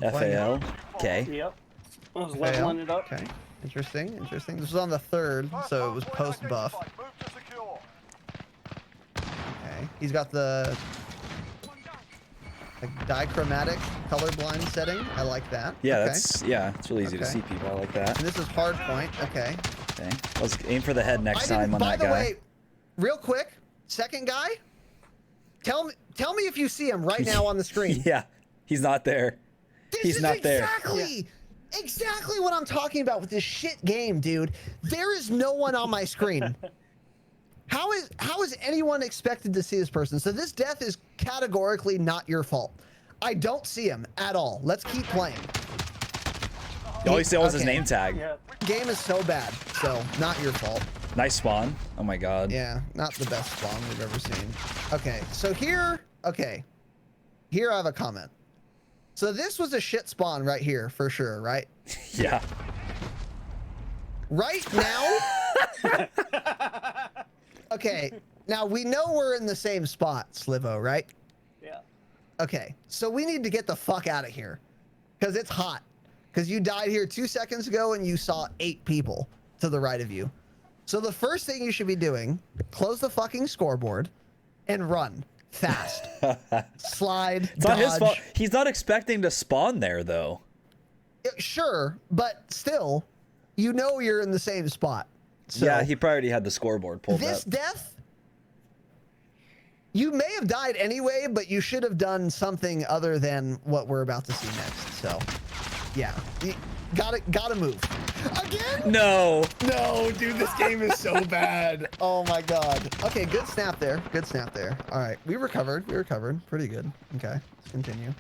FAL. Okay. Yep. I was leveling it up. Okay. Interesting. Interesting. This was on the 3rd, so it was post buff. Okay. He's got the like dichromatic colorblind setting. I like that. Yeah, okay. it's really easy to see people. I like that. And this is hard point. Okay. Okay. Let's aim for the head next time on that guy. By the way, real quick, second guy, tell me if you see him right now on the screen. Yeah, he's not there. He's not there. Exactly what I'm talking about with this shit game, dude. There is no one on my screen. How is anyone expected to see this person? So this death is categorically not your fault. I don't see him at all. Let's keep playing. All you see was his name tag. Yeah. Game is so bad, so not your fault. Nice spawn. Oh my god. Yeah, not the best spawn we've ever seen. Okay, so here I have a comment. So this was a shit spawn right here for sure, right? Yeah. Right now? Okay, now we know we're in the same spot, Slivo, right? Yeah. Okay, so we need to get the fuck out of here because it's hot. Because you died here 2 seconds ago and you saw 8 people to the right of you. So the first thing you should be doing, close the fucking scoreboard and run fast. Slide, It's dodge. not his fault. He's not expecting to spawn there, though. Sure, but still, you know you're in the same spot. So Yeah, he probably already had the scoreboard pulled this up. death, you may have died anyway, but you should have done something other than what we're about to see next. So, yeah, you gotta move. Again? No. No, dude, this game is so bad. Oh my god. Okay, good snap there. Good snap there. All right, we recovered. We recovered. Pretty good. Okay, let's continue.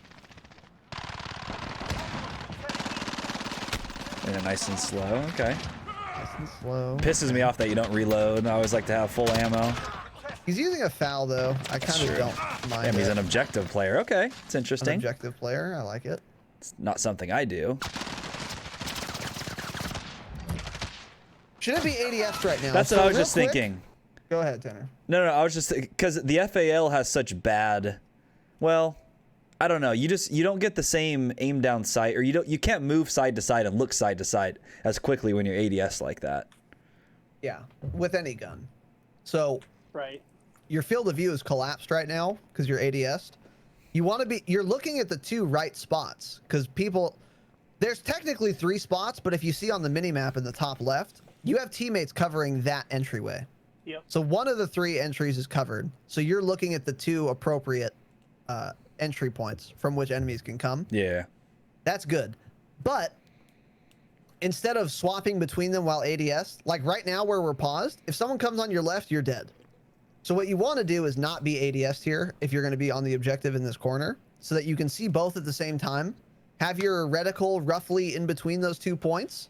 Yeah, nice and slow. Okay. Nice and slow. Pisses me off that you don't reload. I always like to have full ammo. He's using a foul though. I kind of don't mind. Damn, he's it. an objective player. Okay, it's An interesting. objective player. I like it. It's not something I do. Should it be ADS right now? That's So what I was real just quick- thinking. Go ahead, Tanner. No, I was just because the FAL has such bad. Well, I don't know. You don't get the same aim down sight, or you can't move side to side and look side to side as quickly when you're ADS like that. Yeah, with any gun. So Right. your field of view is collapsed right now because you're ADS'd. You're looking at the 2 right spots because there's technically 3 spots, but if you see on the mini map in the top left, you have teammates covering that entryway. Yep. So one of the 3 entries is covered. So you're looking at the 2 appropriate entry points from which enemies can come. Yeah. That's good. But instead of swapping between them while ADS, like right now where we're paused, if someone comes on your left, you're dead. So what you want to do is not be ADS here if you're going to be on the objective in this corner so that you can see both at the same time. Have your reticle roughly in between those 2 points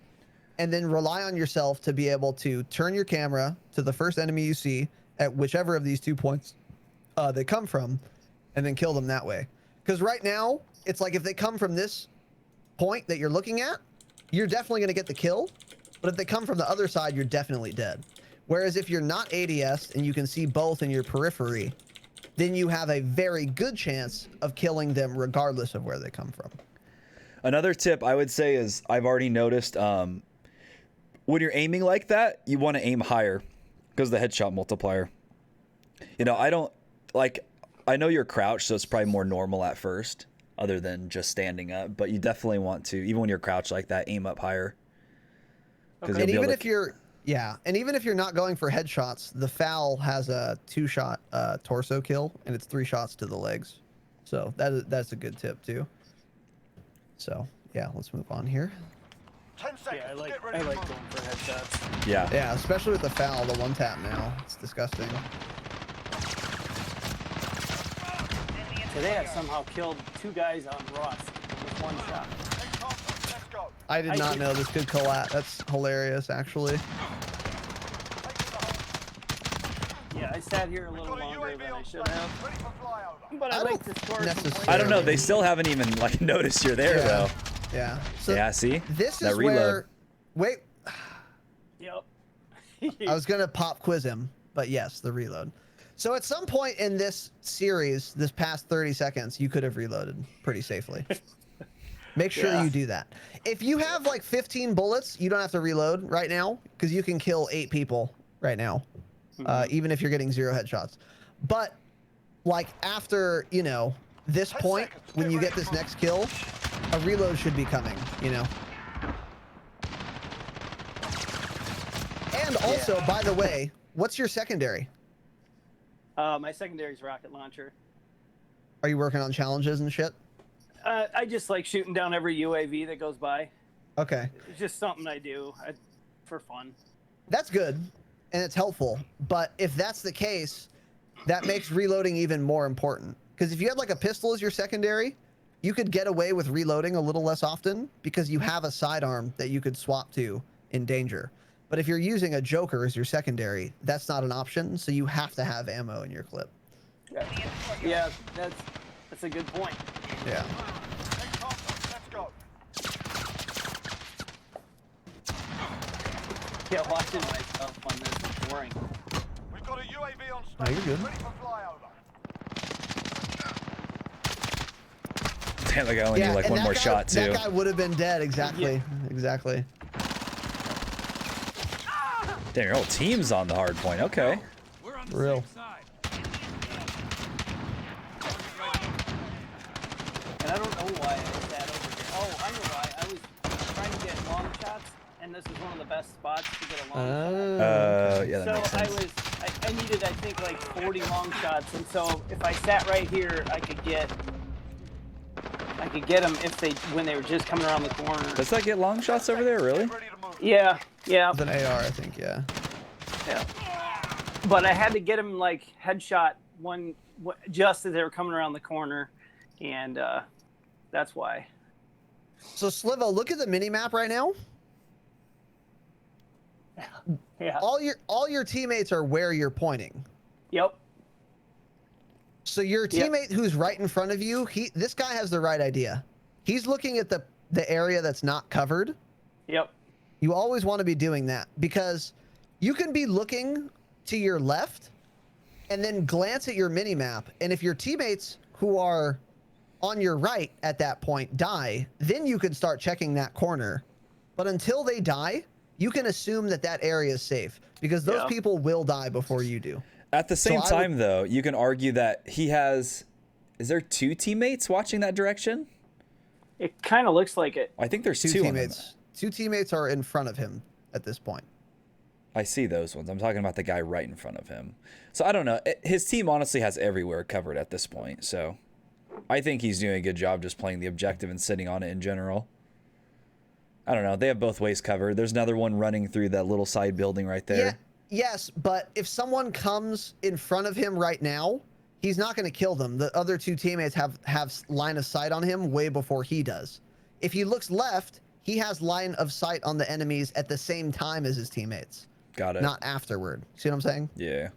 and then rely on yourself to be able to turn your camera to the first enemy you see at whichever of these 2 points they come from and then kill them that way. Because right now, it's like if they come from this point that you're looking at, you're definitely going to get the kill. But if they come from the other side, you're definitely dead. Whereas if you're not ADS and you can see both in your periphery, then you have a very good chance of killing them regardless of where they come from. Another tip I would say is I've already noticed when you're aiming like that, you want to aim higher because of the headshot multiplier. You know, I know you're crouched, so it's probably more normal at first other than just standing up, but you definitely want to, even when you're crouched like that, aim up higher. Okay. And even if you're not going for headshots, the FAL has a 2-shot torso kill and it's 3 shots to the legs. So that's a good tip too. So yeah, let's move on here. 10 seconds. Yeah, I like going for headshots. Yeah. Yeah, especially with the FAL, the 1-tap now. It's disgusting. Today I somehow killed 2 guys on Rust with 1 shot. Let's go. I did not know this could collapse. That's hilarious, actually. Yeah, I sat here a little Got a longer UAV than I on should station. have. Ready for flyover. But I like to score some necessarily- points. I don't know. They still haven't even like noticed you're there though. Yeah. So Yeah. See. this That is reload. where. Wait, Yep. I was gonna pop quiz him, but yes, the reload. So at some point in this series, this past 30 seconds, you could have reloaded pretty safely. Make sure Yeah. you do that. If you have like 15 bullets, you don't have to reload right now because you can kill 8 people right now, even if you're getting 0 headshots. But like after, you know, this 10 point, seconds. when Get you ready get this to move. next kill, a reload should be coming, you know. And also, by the way, what's your secondary? My secondary is rocket launcher. Are you working on challenges and shit? I just like shooting down every UAV that goes by. Okay. It's just something I do for fun. That's good, and it's helpful. But if that's the case, that makes reloading even more important. Because if you had like a pistol as your secondary, you could get away with reloading a little less often because you have a sidearm that you could swap to in danger. But if you're using a Joker as your secondary, that's not an option, so you have to have ammo in your clip. Yeah, that's a good point. Yeah. Take contact. Let's go. Yeah, watching myself on this is boring. We've got a UAV on No, station. you're good. Ready for flyover. Damn, like I only need like and one that more guy, shot too. That guy would have been dead. Exactly. Exactly. Damn, your whole team's on the hard point. Okay. Real. And I don't know why I was that over here. Oh, I know why. I was trying to get long shots, and this is one of the best spots to get a long shot. Yeah, that makes So sense. I needed, I think, like 40 long shots, and so if I sat right here, I could get them when they were just coming around the corner. Does that get long shots over there, really? Get ready to move. Yeah. With an AR, I think, yeah. Yeah. But I had to get him like headshot just as they were coming around the corner, and that's why. So Slivo, look at the mini map right now. Yeah. All your teammates are where you're pointing. Yep. So your teammate who's right in front of you, this guy has the right idea. He's looking at the area that's not covered. Yep. You always want to be doing that because you can be looking to your left and then glance at your mini map, and if your teammates who are on your right at that point die, then you can start checking that corner. But until they die, you can assume that that area is safe because those people will die before you do. At the same time, though, you can argue that he has. Is there 2 teammates watching that direction? It kind of looks like it. I think there's 2 teammates. 2 teammates are in front of him at this point. I see those ones. I'm talking about the guy right in front of him. So I don't know. His team honestly has everywhere covered at this point. So I think he's doing a good job just playing the objective and sitting on it in general. I don't know. They have both ways covered. There's another one running through that little side building right there. Yeah, yes, but if someone comes in front of him right now, he's not going to kill them. The other 2 teammates have line of sight on him way before he does. If he looks left, he has line of sight on the enemies at the same time as his teammates. Got it. Not afterward. See what I'm saying? Yeah.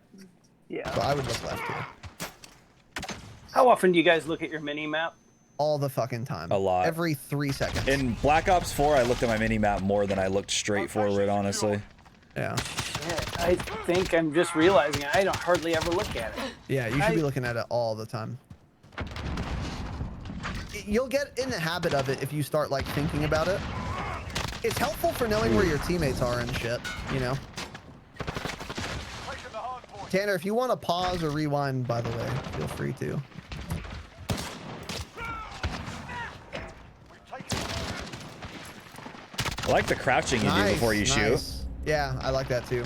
Yeah. So I would look left here. How often do you guys look at your mini map? All the fucking time. A lot. Every 3 seconds. In Black Ops 4, I looked at my mini-map more than I looked straight forward, honestly. Yeah. I think I'm just realizing I don't hardly ever look at it. Yeah, you should be looking at it all the time. You'll get in the habit of it if you start like thinking about it. It's helpful for knowing where your teammates are and shit, you know? Taking the hard point. Tanner, if you want to pause or rewind, by the way, feel free to. We've taken. I like the crouching you do before you shoot. Yeah, I like that too.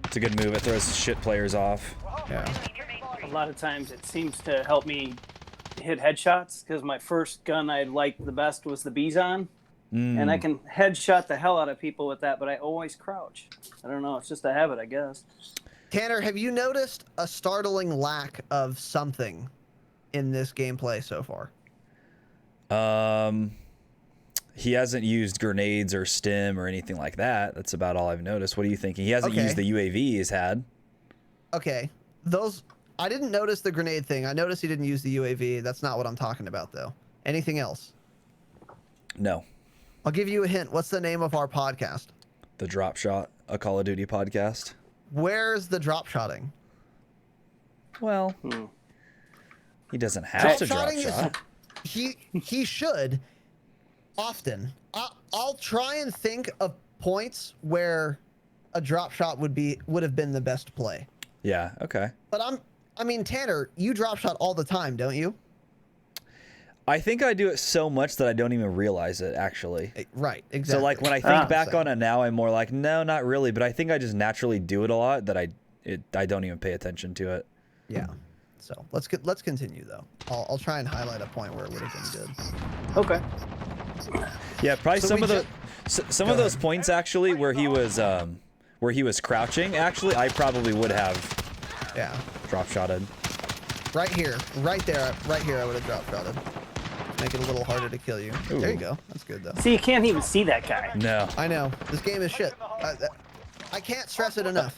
It's a good move. It throws shit players off. Yeah. A lot of times it seems to help me hit headshots because my first gun I liked the best was the Bizon. And I can headshot the hell out of people with that, but I always crouch. I don't know. It's just a habit, I guess. Tanner, have you noticed a startling lack of something in this gameplay so far? He hasn't used grenades or stim or anything like that. That's about all I've noticed. What are you thinking? He hasn't used the UAV he's had. Okay. I didn't notice the grenade thing. I noticed he didn't use the UAV. That's not what I'm talking about, though. Anything else? No. I'll give you a hint. What's the name of our podcast? The Dropshot, a Call of Duty podcast. Where's the drop shotting? Well, he doesn't have to drop Drop-shotting shot. he should. Often. I'll try and think of points where a drop shot would have been the best play. Yeah. Okay. But I mean, Tanner, you drop shot all the time, don't you? I think I do it so much that I don't even realize it, actually. Right, exactly. So, like, when I think back on it now, I'm more like, no, not really. But I think I just naturally do it a lot that I don't even pay attention to it. Yeah. So let's continue though. I'll try and highlight a point where it would have been good. Okay. Yeah, probably So some we of some of those points actually where he was crouching. Actually, I probably would have drop shotted. Right here, right there, right here. I would have drop shotted. Make it a little harder to kill you. Ooh. There you go. That's good though. See, you can't even see that guy. No. I know this game is shit. I can't stress it enough.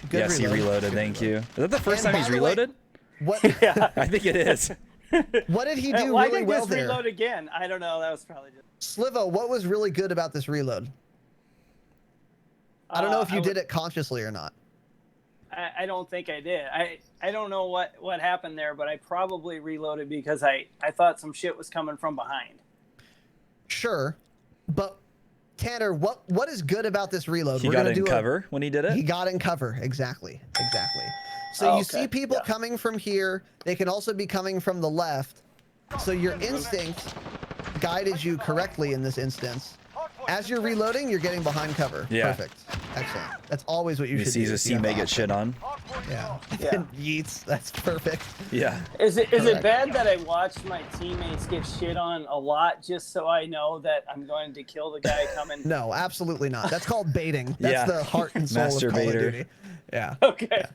Good Yes, he reloaded. Good Thank reload. you. Is that the first And time by he's the way- reloaded? What? Yeah. I think it is. What did he do Why really did well this there? reload again? I don't know. That was probably just. Slivo, what was really good about this reload? I don't know if you did it consciously or not. I don't think I did. I don't know what happened there, but I probably reloaded because I thought some shit was coming from behind. Sure, but Tanner, what is good about this reload? He got in cover when he did it? He got in cover, exactly. So you see people coming from here. They can also be coming from the left. So your instinct guided you correctly in this instance. As you're reloading, you're getting behind cover. Yeah. Perfect. Excellent. That's always what you should do. He sees a teammate get shit on. Yeah. Yeah. Yeets. That's perfect. Yeah. Is it Correct. bad that I watch my teammates get shit on a lot just so I know that I'm going to kill the guy coming? No, absolutely not. That's called baiting. That's Yeah. the heart and soul of Call of Masturbator. Duty. Yeah. Okay.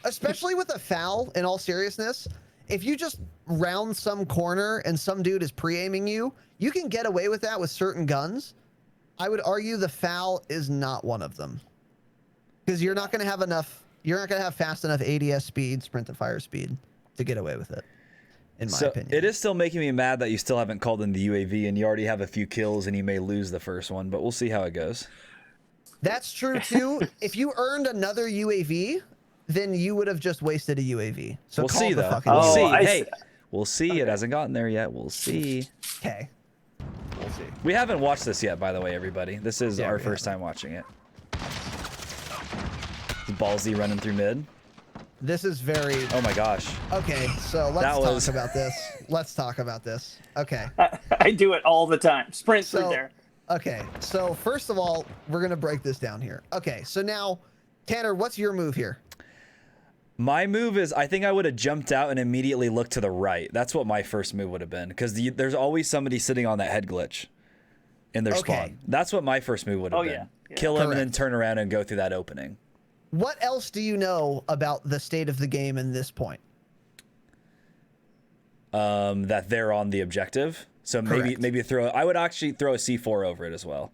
Especially with a foul, in all seriousness, if you just round some corner and some dude is pre-aiming you, you can get away with that with certain guns. I would argue the foul is not one of them. Because you're not going to have enough, you're not going to have fast enough ADS speed, sprint to fire speed to get away with it, in my opinion. It is still making me mad that you still haven't called in the UAV and you already have a few kills and you may lose the first one, but we'll see how it goes. That's true too. If you earned another UAV, then you would have just wasted a UAV. So We'll call see the though. fucking We'll Oh, see. I Hey, see. we'll see. It hasn't gotten there yet. We'll see. Okay. We'll see. We haven't watched this yet, by the way, everybody. This is Yeah, our we first haven't. time watching it. Ballsy running through mid. This is very... Oh my gosh. Okay, so That let's was- talk about this. Let's talk about this. Okay. I do it all the time. Sprint through So, there. okay. So first of all, we're going to break this down here. Okay. So now, Tanner, what's your move here? My move is I think I would have jumped out and immediately looked to the right. That's what my first move would have been because there's always somebody sitting on that head glitch in their Okay. spawn. That's what my first move would have Oh, been. yeah. Kill him and then Correct. turn around and go through that opening. What else do you know about the state of the game in this point? That they're on the objective. So Correct. maybe I would actually throw a C4 over it as well.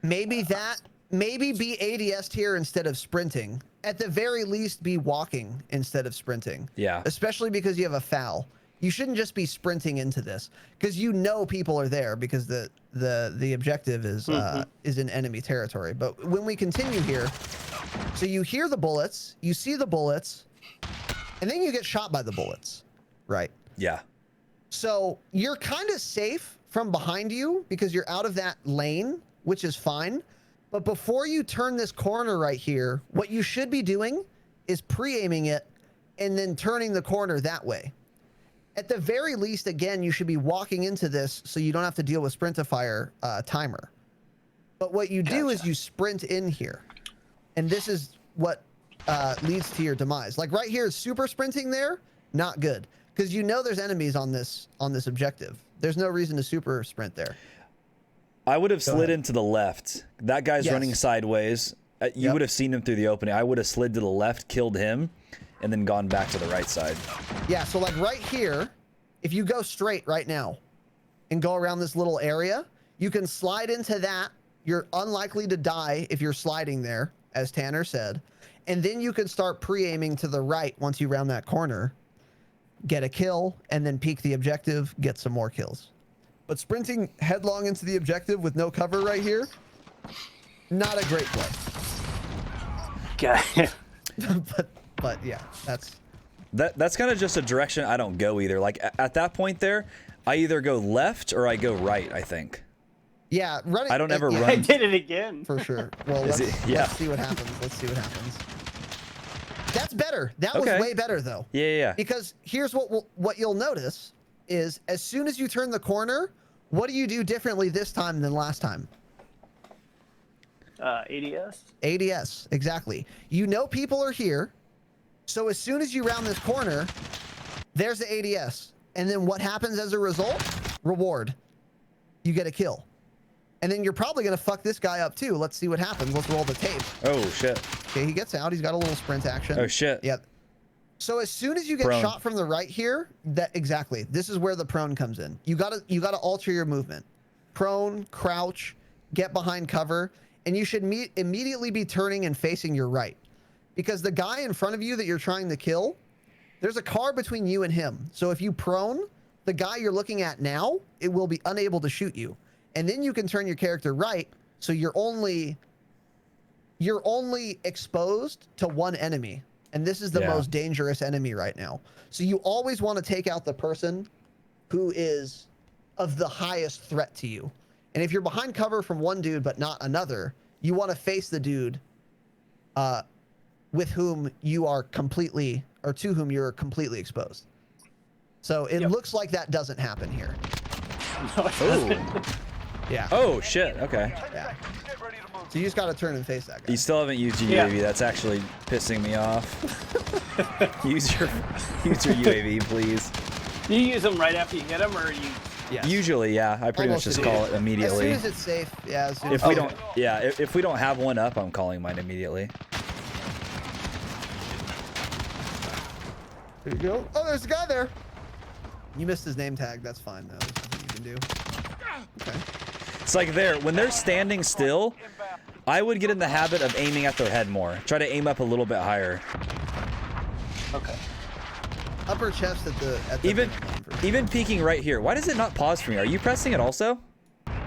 Maybe be ADS'd here instead of sprinting. At the very least, be walking instead of sprinting. Yeah. Especially because you have a foul. You shouldn't just be sprinting into this because you know people are there because the objective is in enemy territory. But when we continue here, so you hear the bullets, you see the bullets, and then you get shot by the bullets, right? Yeah. So you're kind of safe from behind you because you're out of that lane, which is fine. But before you turn this corner right here, what you should be doing is pre-aiming it and then turning the corner that way. At the very least, again, you should be walking into this so you don't have to deal with sprint to fire timer. But what you do is you sprint in here. And this is what leads to your demise. Like right here, super sprinting there, not good. Because you know there's enemies on this objective. There's no reason to super sprint there. I would have slid ahead. into the left. That guy's Yes. running sideways. You Yep. would have seen him through the opening. I would have slid to the left, killed him, and then gone back to the right side. Yeah, so like right here, if you go straight right now and go around this little area, you can slide into that. You're unlikely to die if you're sliding there, as Tanner said. And then you can start pre-aiming to the right once you round that corner, get a kill, and then peek the objective, get some more kills. But sprinting headlong into the objective with no cover right here, not a great play. Okay. but yeah, That's kind of just a direction I don't go either. Like at that point there, I either go left or I go right, I think. Yeah, running. I don't ever yeah, I run. did it again. for sure. Well, Is let's, it- yeah. let's see what happens. Let's see what happens. That's better. That Okay. was way better though. Yeah. Because here's what you'll notice is as soon as you turn the corner, what do you do differently this time than last time? ADS. ADS, exactly. You know people are here, so as soon as you round this corner, there's the ADS. And then what happens as a result? Reward. You get a kill. And then you're probably going to fuck this guy up too. Let's see what happens. Let's roll the tape. Oh shit. Okay, he gets out. He's got a little sprint action. Oh shit. Yep. So as soon as you get Prone. shot from the right here, that exactly. This is where the prone comes in. You gotta alter your movement. Prone, crouch, get behind cover, and you should immediately be turning and facing your right. Because the guy in front of you that you're trying to kill, there's a car between you and him. So if you prone, the guy you're looking at now, it will be unable to shoot you. And then you can turn your character right, so you're only exposed to one enemy. And this is the most dangerous enemy right now. So you always want to take out the person who is of the highest threat to you. And if you're behind cover from one dude but not another, you want to face the dude with whom you are completely, or to whom you're completely exposed. So it looks like that doesn't happen here. Oh. Yeah. Oh shit. Okay. Yeah. Get ready to move. So you just got to turn and face that guy. You still haven't used your Yeah. UAV. That's actually pissing me off. use your UAV, please. Do you use them right after you hit them, or you? Yes. Usually, yeah. I pretty much just call it As immediately. soon as it's safe, yeah. As soon If as we don't, yeah. If we don't have one up, I'm calling mine immediately. There you go. Oh, there's a guy there. You missed his name tag. That's fine, though. There's nothing you can do. Okay. It's like when they're standing still, I would get in the habit of aiming at their head more. Try to aim up a little bit higher. Okay. Upper chest at the Even big one for sure. even peeking right here. Why does it not pause for me? Are you pressing it also?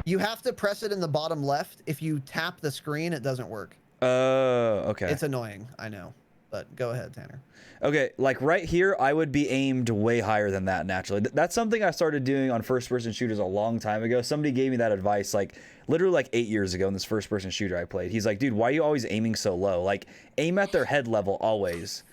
You have to press it in the bottom left. If you tap the screen, it doesn't work. Okay. It's annoying, I know. But go ahead, Tanner. Okay, like right here, I would be aimed way higher than that naturally. That's something I started doing on first-person shooters a long time ago. Somebody gave me that advice, like literally like 8 years ago in this first-person shooter I played. He's like, dude, why are you always aiming so low? Like, aim at their head level always.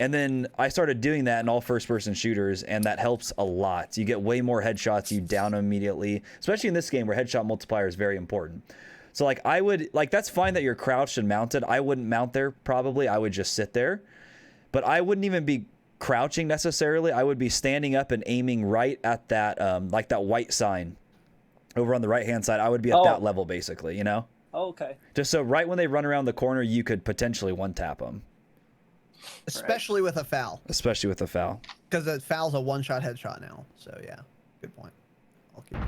And then I started doing that in all first-person shooters, and that helps a lot. You get way more headshots, you down them immediately, especially in this game where headshot multiplier is very important. So like I would, like that's fine that you're crouched and mounted. I wouldn't mount there probably. I would just sit there. But I wouldn't even be crouching necessarily. I would be standing up and aiming right at that, like that white sign over on the right-hand side. I would be at that level basically, you know? Oh, okay. Just so right when they run around the corner, you could potentially one-tap them. Especially with a foul. Especially with a foul. Because a foul's a one-shot headshot now. So, yeah. Good point. I'll keep it.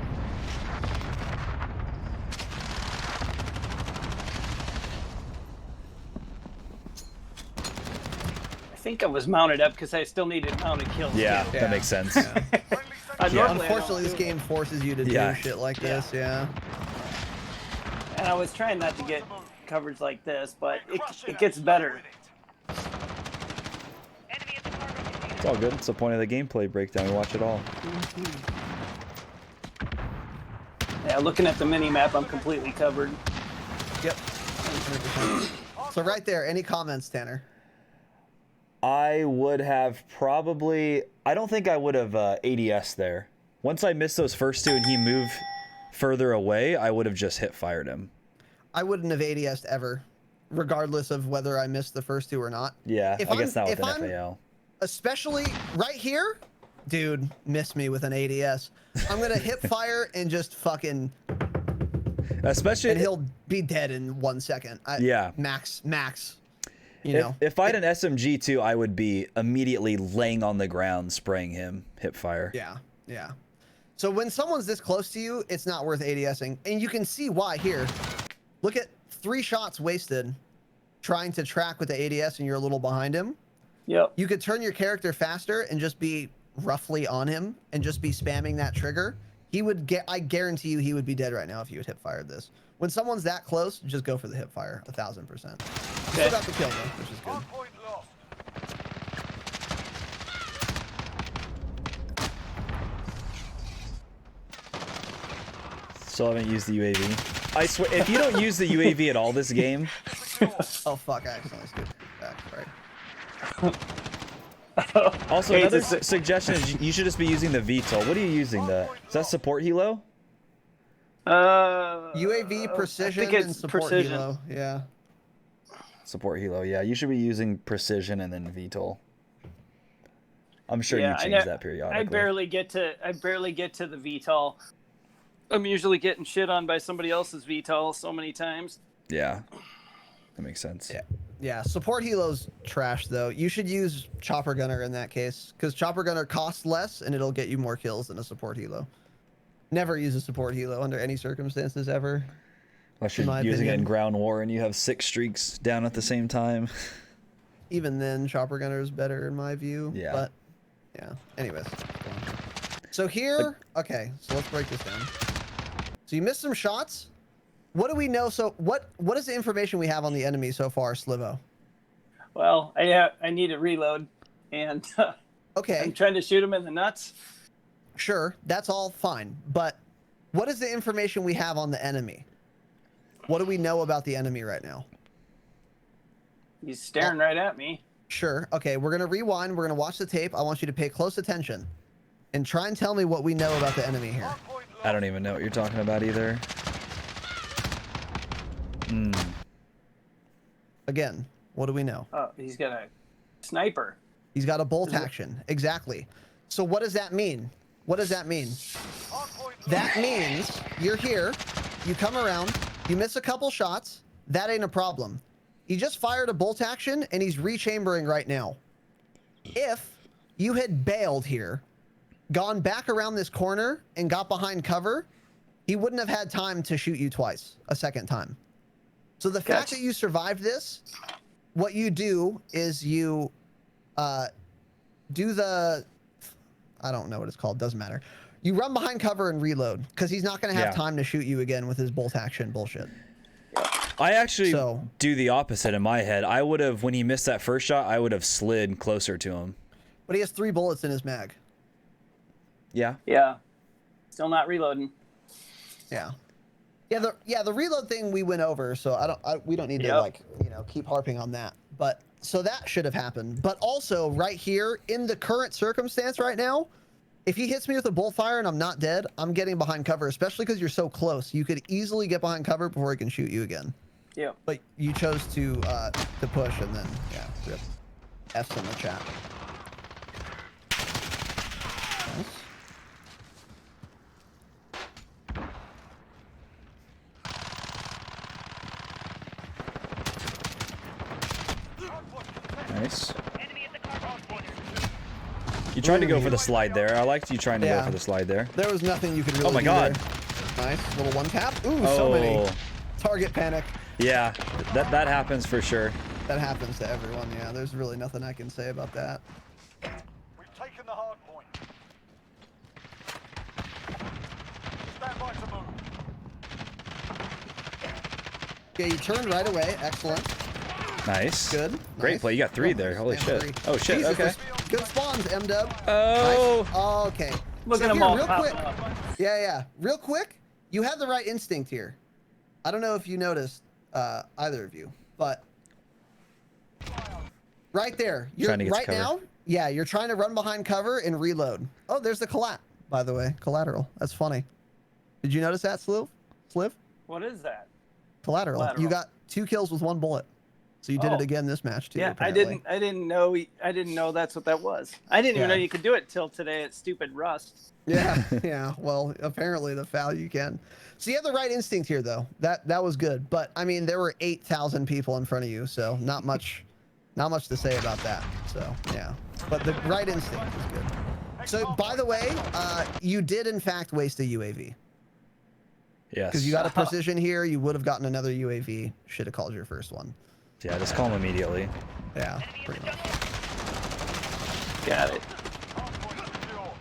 I think I was mounted up because I still needed mounted kills. Yeah, too. that makes sense. Friendly sentry Normally I don't Unfortunately, this do game forces you to Yeah. do shit like this, yeah. And I was trying not to get coverage like this, but it gets better. It's all good. It's the point of the gameplay breakdown. We watch it all. Yeah, looking at the mini map, I'm completely covered. Yep. 100%. So right there, any comments, Tanner? I would have probably... I don't think I would have ADS there. Once I missed those first two and he moved further away, I would have just hit-fired him. I wouldn't have ADS'd ever, regardless of whether I missed the first two or not. Yeah, If I guess not with if an FAL. Especially right here, dude, miss me with an ADS. I'm gonna hip fire and just fucking, Especially... and he'll be dead in 1 second. Yeah. Max. You know. If I had an SMG too, I would be immediately laying on the ground, spraying him, hip-fire. Yeah. So when someone's this close to you, it's not worth ADSing, and you can see why here. Look at 3 shots wasted trying to track with the ADS, and you're a little behind him. Yep. You could turn your character faster and just be roughly on him and just be spamming that trigger. He would get, I guarantee you he would be dead right now if you had hip fired this. When someone's that close, just go for the hip fire, 1000%. Still got the kill though, which is good. Hard point lost. Still haven't used the UAV. I swear, if you don't use the UAV at all this game, Oh fuck! I accidentally scooped back. Sorry. also Hey, another it's a- suggestion is you should just be using the VTOL. What are you using that? Is that support helo? UAV I precision think and it's support precision. helo. Yeah. Support helo, yeah. You should be using precision and then VTOL. I'm sure Yeah, you I change know- that periodically. I barely get to the VTOL. I'm usually getting shit on by somebody else's VTOL so many times. Yeah, that makes sense. Yeah. Yeah. Support helo's trash though. You should use chopper gunner in that case because chopper gunner costs less and it'll get you more kills than a support helo. Never use a support helo under any circumstances ever. Unless in you're my using it in opinion. ground war and you have 6 streaks down at the same time. Even then, chopper gunner is better in my view. Yeah. But yeah. Anyways. So here, okay. So let's break this down. So you missed some shots. What do we know? So what is the information we have on the enemy so far, Slivo? Well, I need to reload, and Okay. I'm trying to shoot him in the nuts. Sure, that's all fine. But what is the information we have on the enemy? What do we know about the enemy right now? He's staring right at me. Sure. Okay, we're going to rewind. We're going to watch the tape. I want you to pay close attention and try and tell me what we know about the enemy here. I don't even know what you're talking about either. Again, what do we know? Oh, he's got a sniper. He's got a bolt action. Exactly. So what does that mean? What does that mean? That means you're here, you come around, you miss a couple shots, that ain't a problem. He just fired a bolt action and he's rechambering right now. If you had bailed here, gone back around this corner and got behind cover, he wouldn't have had time to shoot you twice, a second time. So the fact Gotcha. that you survived this, what you do is you do the, I don't know what it's called, doesn't matter. You run behind cover and reload because he's not going to have Yeah. time to shoot you again with his bolt action bullshit. I actually So- do the opposite in my head. I would have, when he missed that first shot, I would have slid closer to him. But he has 3 bullets in his mag. Yeah. Yeah. Still not reloading. Yeah. Yeah, the reload thing we went over, so we don't need to Yep. like, keep harping on that. But so that should have happened. But also right here in the current circumstance right now, if he hits me with a bolt fire and I'm not dead, I'm getting behind cover, especially because you're so close. You could easily get behind cover before he can shoot you again. Yeah. But you chose to push and then rip. F's in the chat. Nice. Nice. You tried to go for the slide there. I liked you trying to go Yeah. for the slide there. There was nothing you could really Oh my do God. there. Nice. Little one tap. Ooh, so many. Target panic. Yeah, that happens for sure. That happens to everyone, yeah. There's really nothing I can say about that. We've taken the hard point. Stand by to move. Okay, you turned right away. Excellent. Nice. Good. Great Nice. play. You got 3 there. nice. Holy Damn, shit. 3. Oh shit. Jesus, Okay. those good spawns, M-Dub. Oh. Nice. Oh, okay. Look So at them here, all real popping quick. up. Yeah. Real quick, you have the right instinct here. I don't know if you noticed, either of you, but right there. You're Trying to get to right cover. now. Yeah, you're trying to run behind cover and reload. Oh, there's the collat, by the way. Collateral. That's funny. Did you notice that, Sliv? What is that? Collateral. Collateral. You got 2 kills with 1 bullet. So you did it Oh. again this match too. Yeah, apparently. I didn't know that's what that was. I didn't even Yeah. know you could do it till today at stupid Rust. Yeah, yeah. Well, apparently the foul you can. So you have the right instinct here, though. That was good. But I mean, there were 8,000 people in front of you, so not much to say about that. So yeah, but the right instinct is good. So by the way, you did in fact waste a UAV Yes. because you got a precision here. You would have gotten another UAV. Should have called your first one. Yeah, just call him immediately. Yeah, pretty much. Got it. Hard point secure.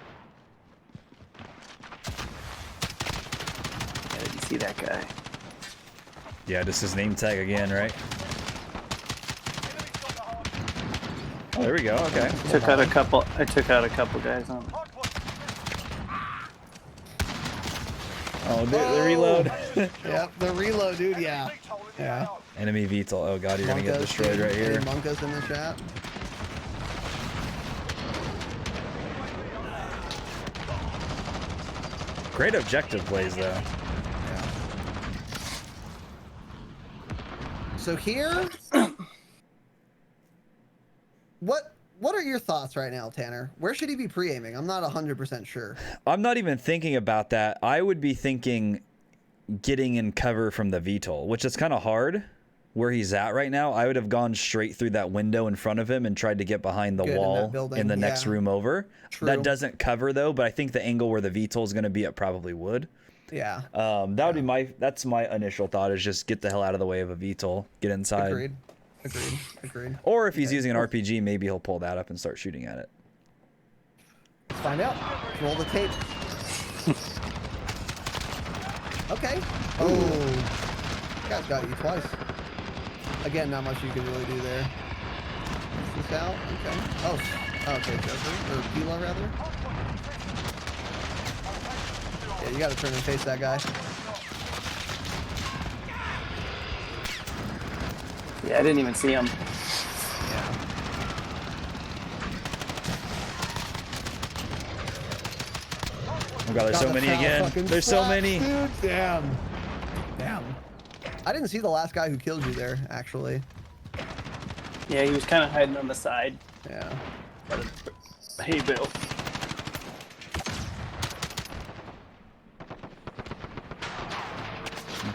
I didn't see that guy. Yeah, just his name tag again, right? Oh, there we go. Okay. I took out a couple guys on. Hard point. Oh Oh, the reload. Yep, the reload, dude. Yeah. Yeah. Enemy VTOL. Oh god, you're gonna get destroyed right here. Monkas in the chat. Great objective plays though. Yeah. So here, what are your thoughts right now, Tanner? Where should he be pre-aiming? I'm not 100% sure. I'm not even thinking about that. I would be thinking getting in cover from the VTOL, which is kind of hard where he's at right now. I would have gone straight through that window in front of him and tried to get behind the wall in the next room over. True. That doesn't cover though, but I think the angle where the VTOL is going to be, it probably would. Yeah. That would be that's my initial thought, is just get the hell out of the way of a VTOL, get inside. Agreed. Or if he's using an RPG, maybe he'll pull that up and start shooting at it. Let's find out. Roll the tape. Okay. Oh. Guy's got you twice. Again, not much you can really do there. Is this out? Okay. Oh. Okay, Jeffrey. Or Pila, rather. Yeah, you gotta turn and face that guy. Yeah, I didn't even see him. Yeah. Oh god, there's so many again. There's so many. Dude, damn. I didn't see the last guy who killed you there, actually. Yeah, he was kind of hiding on the side. Yeah. Hey, Bill.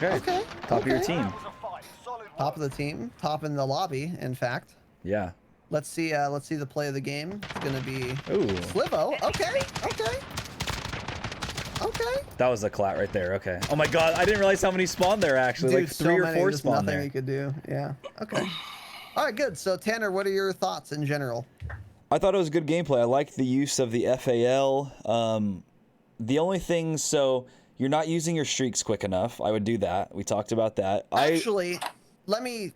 Okay. Top of your team. Was a fight. Solid work. Top of the team. Top in the lobby, in fact. Yeah. Let's see the play of the game. It's gonna be Ooh. Slivo. Okay. That was a clat right there. Okay. Oh my god, I didn't realize how many spawned there actually. Dude, Like 3 or 4 there's spawned nothing there. you could do. Yeah. Okay. All right, good. So Tanner, what are your thoughts in general? I thought it was good gameplay. I liked the use of the FAL. The only thing, so you're not using your streaks quick enough. I would do that. We talked about that. Actually, let me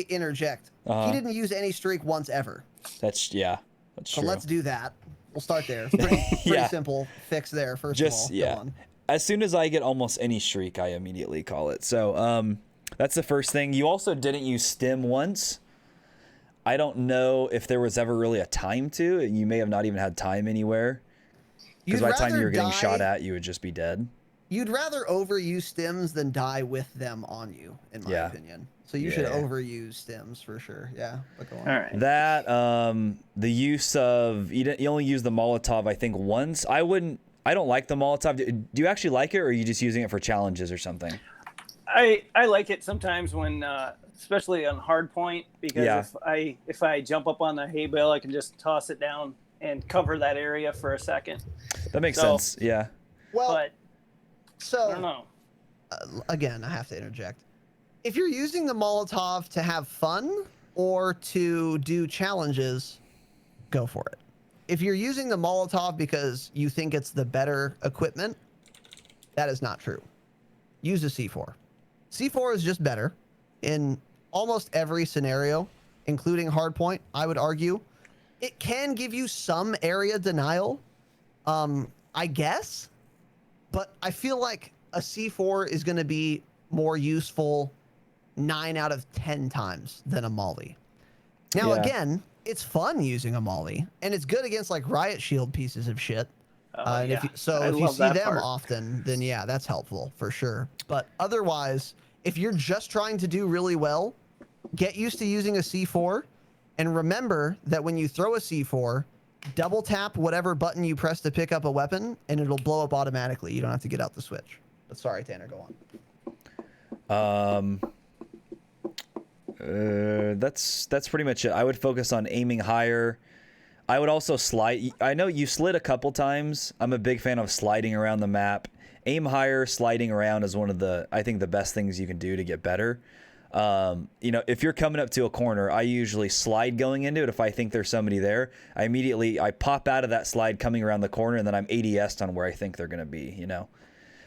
interject. He didn't use any streak once ever. That's So true. let's do that. We'll start there. Pretty Yeah. simple fix there. First Just of all, Go yeah. on. As soon as I get almost any streak, I immediately call it. So that's the first thing. You also didn't use stim once. I don't know if there was ever really a time to. You may have not even had time anywhere. Because by the time you were getting shot at, you would just be dead. You'd rather overuse stims than die with them on you, in my opinion. So you should overuse stims for sure. Yeah, but go on. All right. That the use of you only use the Molotov I think once. I don't like the Molotov. Do you actually like it, or are you just using it for challenges or something? I like it sometimes when, especially on hard point, because if I jump up on the hay bale, I can just toss it down and cover that area for a second. That makes sense. Yeah. Well, But so I don't know. Again, I have to interject. If you're using the Molotov to have fun or to do challenges, go for it. If you're using the Molotov because you think it's the better equipment, that is not true. Use a C4. C4 is just better in almost every scenario, including hardpoint, I would argue. It can give you some area denial, I guess, but I feel like a C4 is going to be more useful 9 out of 10 times than a molly. Now, again, it's fun using a molly, and it's good against like riot shield pieces of shit. And if you see them often, then yeah, that's helpful for sure. But otherwise, if you're just trying to do really well, get used to using a C4, and remember that when you throw a C4, double tap whatever button you press to pick up a weapon, and it'll blow up automatically. You don't have to get out the switch. But sorry, Tanner, go on. That's pretty much it. I would focus on aiming higher. I would also slide. I know you slid a couple times. I'm a big fan of sliding around the map. Aim higher, sliding around is one of the, I think, the best things you can do to get better. You know, if you're coming up to a corner, I usually slide going into it. If I think there's somebody there, I pop out of that slide coming around the corner, and then I'm ADS'd on where I think they're going to be, you know.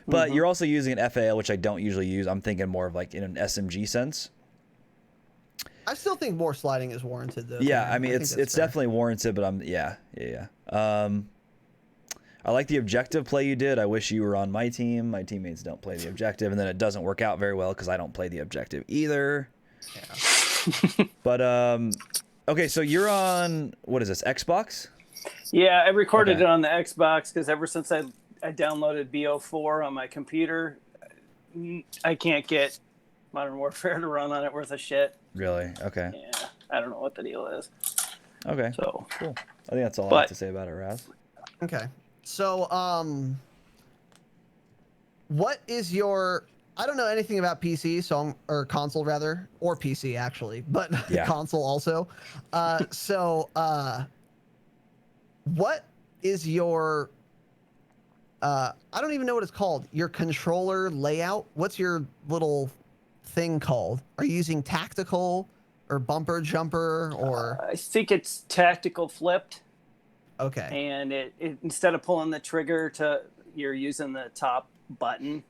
But you're also using an FAL, which I don't usually use. I'm thinking more of like in an SMG sense. I still think more sliding is warranted, though. Yeah, I mean, think it's that's fair. definitely warranted, but yeah. I like the objective play you did. I wish you were on my team. My teammates don't play the objective, and then it doesn't work out very well because I don't play the objective either. Yeah. But okay, so you're on, what is this, Xbox? Yeah, I recorded Okay. it on the Xbox because ever since I downloaded BO4 on my computer, I can't get Modern Warfare to run on it worth a shit. Really? Okay. Yeah, I don't know what the deal is. Okay. So Cool. I think that's all I have to say about it, Raz. Okay. So, what is your? I don't know anything about PC, or console rather, or PC actually, but Yeah. console also. What is your? I don't even know what it's called. Your controller layout. What's your little thing called? Are you using tactical or bumper jumper or? I think it's tactical flipped, Okay. and it instead of pulling the trigger you're using the top button,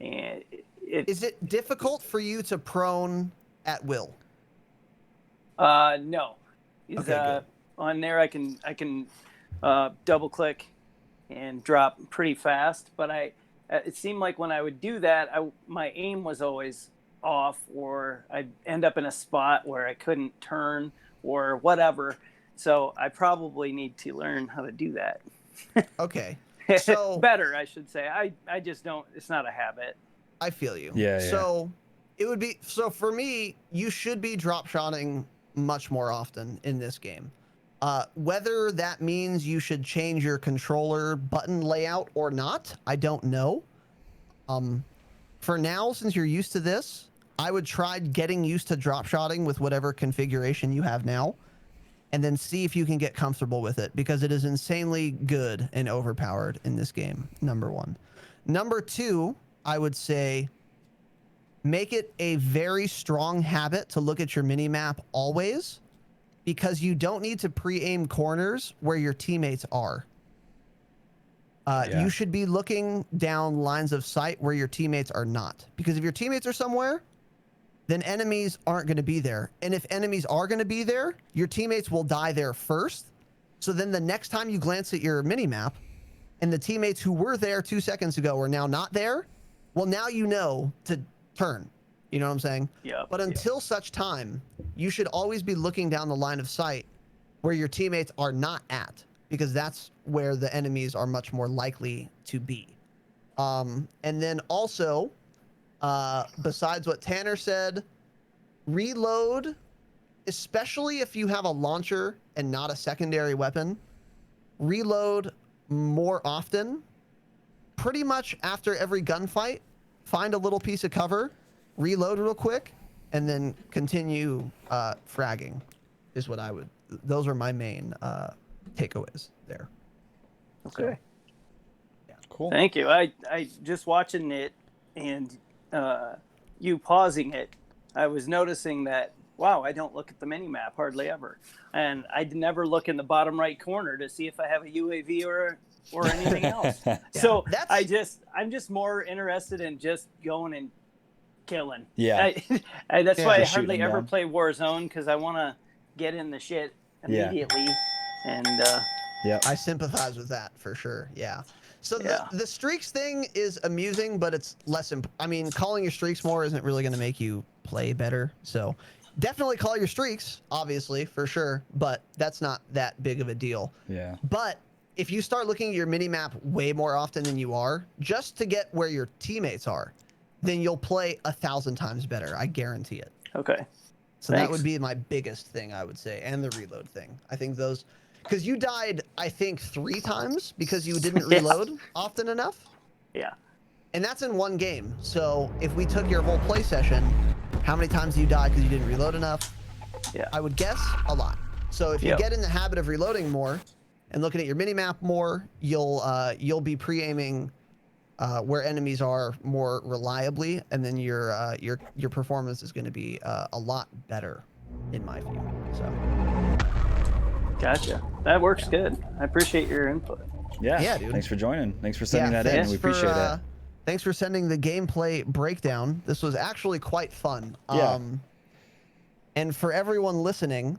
and Is it difficult for you to prone at will? no, Okay, good. on there I can double click and drop pretty fast, but it seemed like when I would do that, my aim was always off, or I'd end up in a spot where I couldn't turn or whatever. So I probably need to learn how to do that. Okay. So Better, I should say. I just don't. It's not a habit. I feel you. Yeah, yeah. So it would be for me. You should be drop shotting much more often in this game. Whether that means you should change your controller button layout or not, I don't know. For now, since you're used to this, I would try getting used to drop shotting with whatever configuration you have now, and then see if you can get comfortable with it, because it is insanely good and overpowered in this game. Number one. Number two, I would say make it a very strong habit to look at your mini-map always, because you don't need to pre-aim corners where your teammates are. Yeah. You should be looking down lines of sight where your teammates are not. Because if your teammates are somewhere, then enemies aren't going to be there. And if enemies are going to be there, your teammates will die there first. So then the next time you glance at your mini-map and the teammates who were there 2 seconds ago are now not there, well, now you know to turn. You know what I'm saying? Yeah. But until such time, you should always be looking down the line of sight where your teammates are not at, because that's where the enemies are much more likely to be. And then also, besides what Tanner said, reload, especially if you have a launcher and not a secondary weapon, reload more often. Pretty much after every gunfight, find a little piece of cover, reload real quick, and then continue fragging is what I would. Those are my main takeaways there. Okay. Cool. Thank you. I just watching it and you pausing it, I was noticing that, wow, I don't look at the mini map hardly ever, and I never look in the bottom right corner to see if I have a UAV or anything else. So I'm just more interested in just going and killing. Yeah. That's why I Just shooting hardly them ever down. play Warzone, because I want to get in the shit Yeah. immediately. And Yep. I sympathize with that for sure. Yeah. So Yeah. the streaks thing is amusing, but it's less. I mean, calling your streaks more isn't really going to make you play better. So definitely call your streaks, obviously, for sure. But that's not that big of a deal. Yeah. But if you start looking at your mini map way more often than you are, just to get where your teammates are, then you'll play 1,000 times better. I guarantee it. okay. So that Thanks. would be my biggest thing, I would say, and the reload thing. I think those, because you died, I think, 3 times because you didn't Yeah. reload often enough, Yeah. and that's in one game. So if we took your whole play session, how many times you died because you didn't reload enough? Yeah. I would guess a lot. So if you Yep. get in the habit of reloading more and looking at your mini map more, you'll be pre-aiming where enemies are more reliably, and then your performance is going to be a lot better, in my view. So Gotcha. That works good. I appreciate your input. Yeah. Yeah, dude. Thanks for joining. Thanks for sending that in. thanks We for, appreciate it. Thanks for sending the gameplay breakdown. This was actually quite fun. Yeah. And for everyone listening,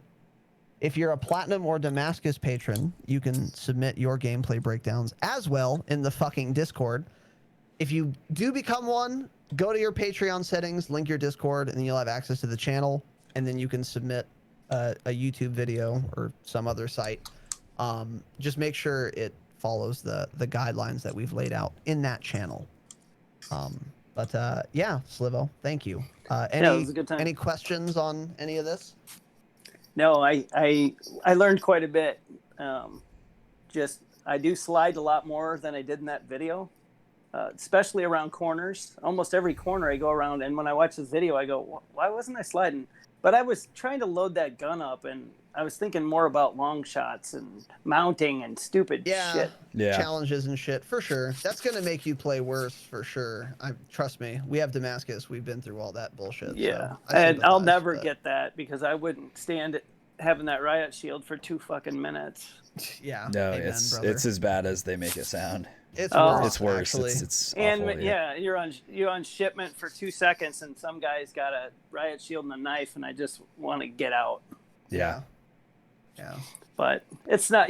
If you're a Platinum or Damascus patron, you can submit your gameplay breakdowns as well in the fucking Discord. If you do become one, go to your Patreon settings, link your Discord, and then you'll have access to the channel. And then you can submit a YouTube video or some other site. Just make sure it follows the guidelines that we've laid out in that channel. Yeah, Slivo, thank you. It was a good time. Any questions on any of this? No, I learned quite a bit. I do slide a lot more than I did in that video, especially around corners. Almost every corner I go around, and when I watch this video, I go, why wasn't I sliding? But I was trying to load that gun up, and I was thinking more about long shots and mounting and stupid shit. Yeah. Challenges and shit, for sure. That's going to make you play worse, for sure. Trust me. We have Damascus. We've been through all that bullshit. Yeah. So I And I'll sympathize, never but- get that because I wouldn't stand it having that riot shield for 2 fucking minutes. Yeah. No, amen, it's brother. as bad as they make it sound. It's Oh. worse. It's worse. Actually. It's And awful, you're on shipment for 2 seconds, and some guy's got a riot shield and a knife, and I just want to get out. Yeah. Yeah. But it's not,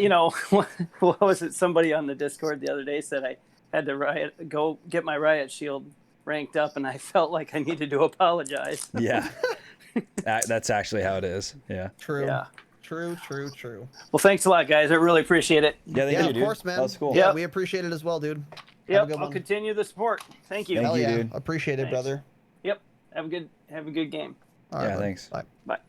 what was it? Somebody on the Discord the other day said I had to go get my riot shield ranked up, and I felt like I needed to apologize. Yeah. That's actually how it is. Yeah. True. Yeah. True. Well, thanks a lot, guys. I really appreciate it. Yeah, thank Yeah, you, of dude. course, man. That was cool. Yeah, Yep. we appreciate it as well, dude. Have a Yep, good I'll one. continue the support. Thank you. Thank Hell you, yeah. dude. Appreciate it, Thanks. brother. Yep. Have a good game. All right, Yeah, bud. thanks. Bye. Bye.